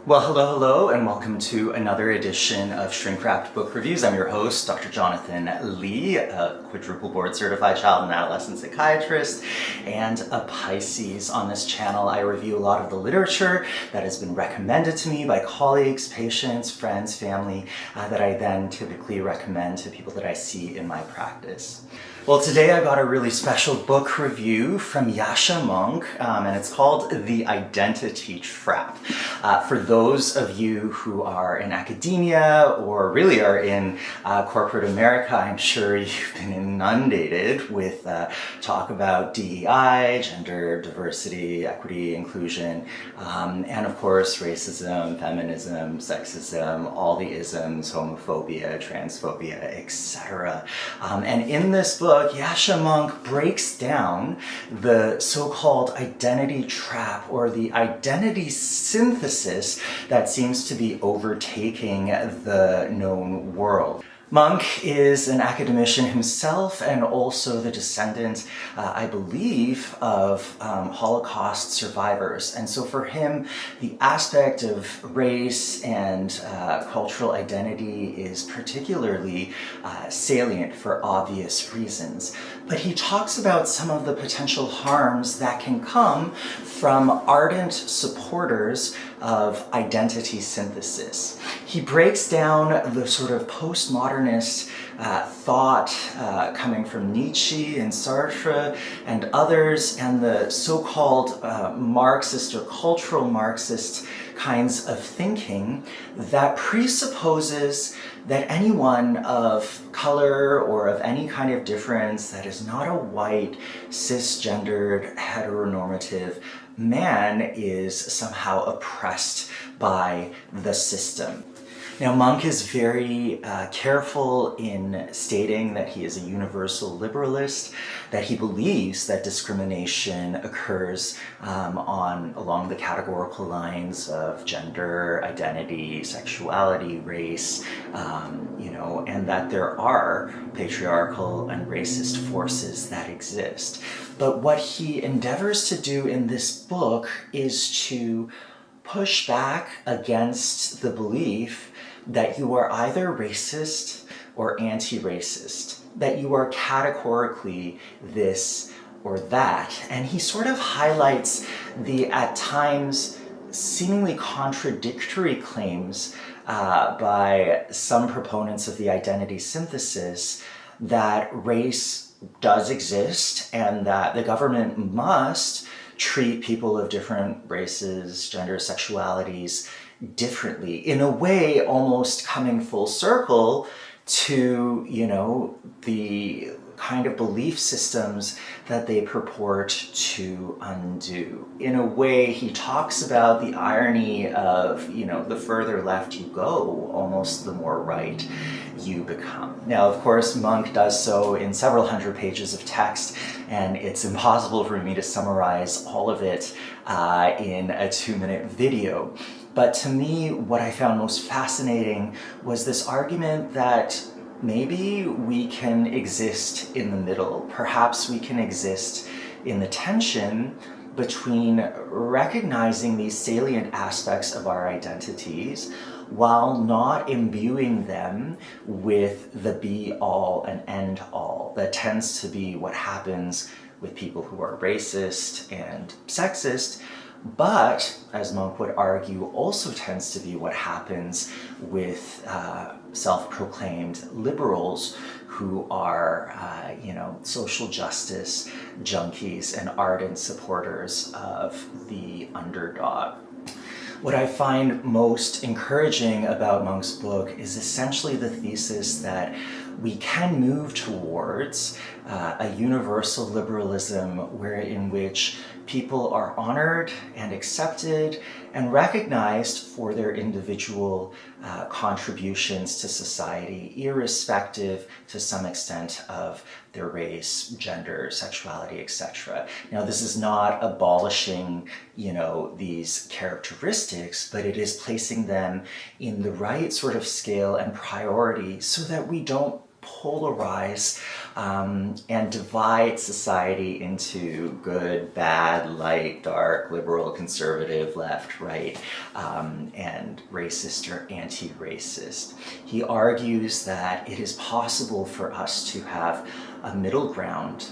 Well, hello, and welcome to another edition of Shrink Wrapped Book Reviews. I'm your host, Dr. Jonathan Lee, a quadruple board certified child and adolescent psychiatrist and a Pisces. On this channel, I review a lot of the literature that has been recommended to me by colleagues, patients, friends, family, that I then typically recommend to people that I see in my practice. Well, today I got a really special book review from Yascha Mounk, and it's called The Identity Trap. For those of you who are in academia or really are in corporate America, I'm sure you've been inundated with talk about DEI, gender diversity, equity, inclusion, and of course racism, feminism, sexism, all the isms, homophobia, transphobia, etc. And in this book, Yascha Mounk breaks down the so-called identity trap, or the identity synthesis that seems to be overtaking the known world. Mounk is an academician himself and also the descendant, I believe, of Holocaust survivors. And so for him, the aspect of race and cultural identity is particularly salient for obvious reasons. But he talks about some of the potential harms that can come from ardent supporters of identity synthesis. He breaks down the sort of postmodernist thought coming from Nietzsche and Sartre and others, and the so-called Marxist or cultural Marxist kinds of thinking that presupposes that anyone of color or of any kind of difference that is not a white, cisgendered, heteronormative man is somehow oppressed by the system. Now, Mounk is very careful in stating that he is a universal liberalist, that he believes that discrimination occurs along the categorical lines of gender, identity, sexuality, race, and that there are patriarchal and racist forces that exist. But what he endeavors to do in this book is to push back against the belief that you are either racist or anti-racist, that you are categorically this or that. And he sort of highlights the, at times, seemingly contradictory claims by some proponents of the identity synthesis that race does exist and that the government must treat people of different races, genders, sexualities differently, in a way almost coming full circle to, the kind of belief systems that they purport to undo. In a way, he talks about the irony of, the further left you go, almost the more right you become. Now, of course, Mounk does so in several hundred pages of text, and it's impossible for me to summarize all of it in a 2-minute video. But to me, what I found most fascinating was this argument that maybe we can exist in the middle. Perhaps we can exist in the tension between recognizing these salient aspects of our identities while not imbuing them with the be-all and end-all. That tends to be what happens with people who are racist and sexist, but, as Mounk would argue, also tends to be what happens with self-proclaimed liberals who are, social justice junkies and ardent supporters of the underdog. What I find most encouraging about Mounk's book is essentially the thesis that we can move towards a universal liberalism in which people are honored and accepted and recognized for their individual contributions to society, irrespective to some extent of their race, gender, sexuality, etc. Now, this is not abolishing, these characteristics, but it is placing them in the right sort of scale and priority so that we don't polarize and divide society into good, bad, light, dark, liberal, conservative, left, right, and racist or anti-racist. He argues that it is possible for us to have a middle ground,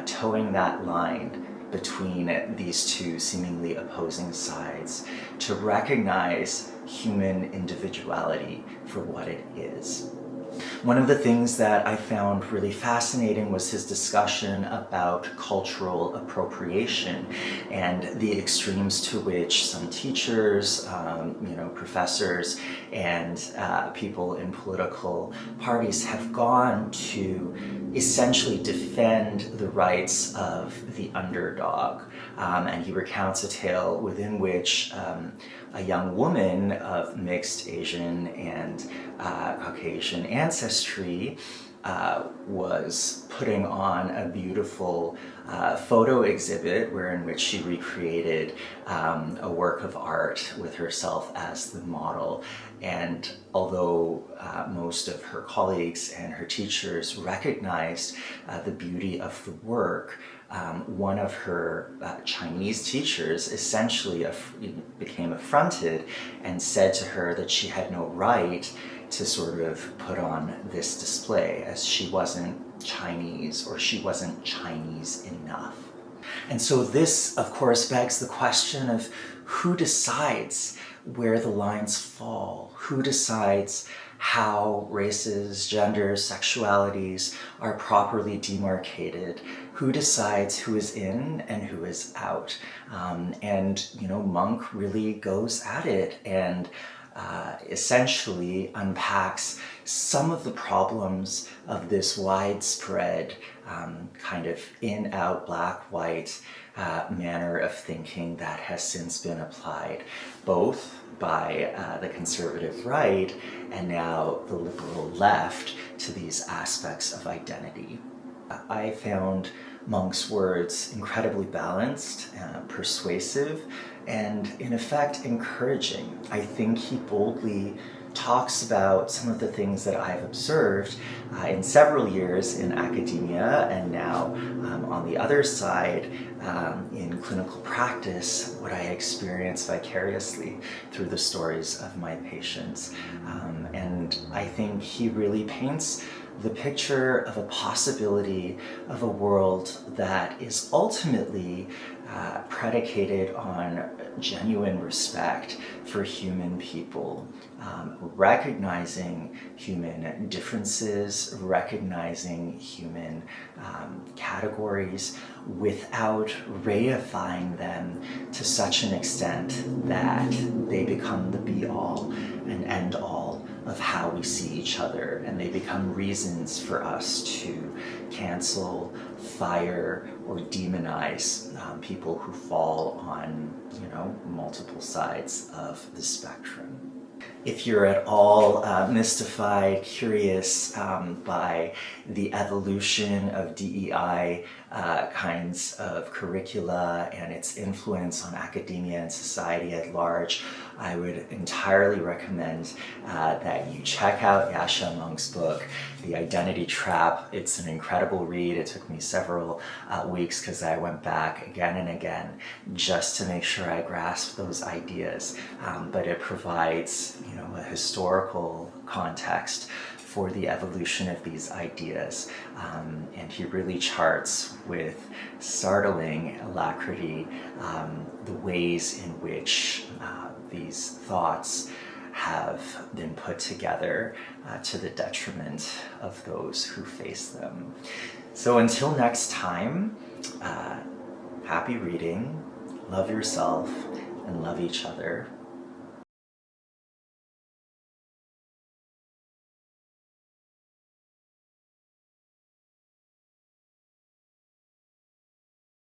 towing that line between these two seemingly opposing sides, to recognize human individuality for what it is. One of the things that I found really fascinating was his discussion about cultural appropriation and the extremes to which some teachers, professors, and people in political parties have gone to essentially defend the rights of the underdog. And he recounts a tale within which a young woman of mixed Asian and Caucasian ancestry was putting on a beautiful photo exhibit in which she recreated a work of art with herself as the model. And although most of her colleagues and her teachers recognized the beauty of the work, one of her Chinese teachers essentially became affronted and said to her that she had no right to sort of put on this display, as she wasn't Chinese, or she wasn't Chinese enough. And so this, of course, begs the question of who decides where the lines fall? Who decides how races, genders, sexualities are properly demarcated? Who decides who is in and who is out? Mounk really goes at it and essentially unpacks some of the problems of this widespread kind of in-out, black-white manner of thinking that has since been applied both by the conservative right and now the liberal left to these aspects of identity. I found Mounk's words incredibly balanced, persuasive, and in effect encouraging. I think he boldly talks about some of the things that I've observed in several years in academia and now on the other side in clinical practice, what I experience vicariously through the stories of my patients. And I think he really paints the picture of a possibility of a world that is ultimately predicated on genuine respect for human people, recognizing human differences, recognizing human categories without reifying them to such an extent that they become the be-all and end-all of how we see each other, and they become reasons for us to cancel, fire, or demonize people who fall on, multiple sides of the spectrum. If you're at all mystified, curious by the evolution of DEI kinds of curricula and its influence on academia and society at large, I would entirely recommend that you check out Yascha Mounk's book, The Identity Trap. It's an incredible read. It took me several weeks because I went back again and again just to make sure I grasped those ideas. But it provides, a historical context for the evolution of these ideas. And he really charts with startling alacrity the ways in which these thoughts have been put together to the detriment of those who face them. So until next time, happy reading, love yourself, and love each other.